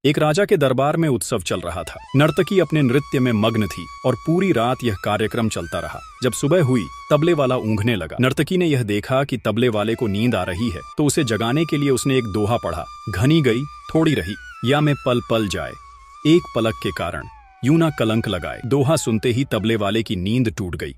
एक राजा के दरबार में उत्सव चल रहा था। नर्तकी अपने नृत्य में मग्न थी और पूरी रात यह कार्यक्रम चलता रहा। जब सुबह हुई, तबले वाला ऊँघने लगा। नर्तकी ने यह देखा कि तबले वाले को नींद आ रही है, तो उसे जगाने के लिए उसने एक दोहा पढ़ा। घनी गई थोड़ी रही, या में पल पल जाए, एक पलक के कारण यूं ना कलंक लगाए। दोहा सुनते ही तबले वाले की नींद टूट गई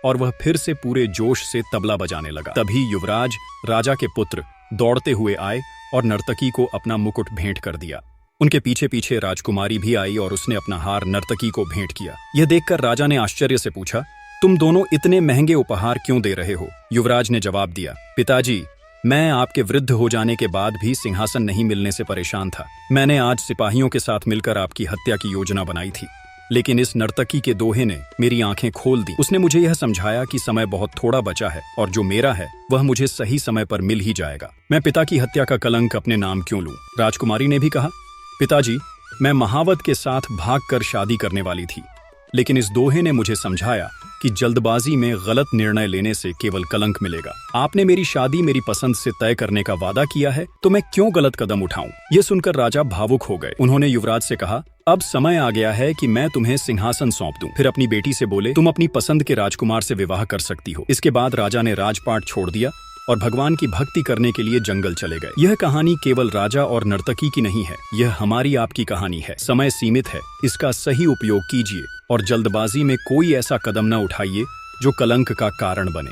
और वह फिर से पूरे जोश से तबला बजाने लगा। तभी युवराज, राजा के पुत्र, दौड़ते हुए आए और नर्तकी को अपना मुकुट भेंट कर दिया। उनके पीछे पीछे राजकुमारी भी आई और उसने अपना हार नर्तकी को भेंट किया। यह देखकर राजा ने आश्चर्य से पूछा, तुम दोनों इतने महंगे उपहार क्यों दे रहे हो? युवराज ने जवाब दिया, पिताजी, मैं आपके वृद्ध हो जाने के बाद भी सिंहासन नहीं मिलने से परेशान था। मैंने आज सिपाहियों के साथ मिलकर आपकी हत्या की योजना बनाई थी, लेकिन इस नर्तकी के दोहे ने मेरी आंखें खोल दी। उसने मुझे यह समझाया कि समय बहुत थोड़ा बचा है और जो मेरा है वह मुझे सही समय पर मिल ही जाएगा। मैं पिता की हत्या का कलंक अपने नाम क्यों लूं? राजकुमारी ने भी कहा, पिताजी, मैं महावत के साथ भागकर शादी करने वाली थी, लेकिन इस दोहे ने मुझे समझाया कि जल्दबाजी में गलत निर्णय लेने से केवल कलंक मिलेगा। आपने मेरी शादी मेरी पसंद से तय करने का वादा किया है, तो मैं क्यों गलत कदम उठाऊं? यह सुनकर राजा भावुक हो गए। उन्होंने युवराज से कहा, अब समय आ गया है कि मैं तुम्हें सिंहासन सौंप दूं। फिर अपनी बेटी से बोले, तुम अपनी पसंद के राजकुमार से विवाह कर सकती हो। इसके बाद राजा ने राजपाट छोड़ दिया और भगवान की भक्ति करने के लिए जंगल चले गए। यह कहानी केवल राजा और नर्तकी की नहीं है, यह हमारी आपकी कहानी है। समय सीमित है, इसका सही उपयोग कीजिए और जल्दबाजी में कोई ऐसा कदम न उठाइए जो कलंक का कारण बने।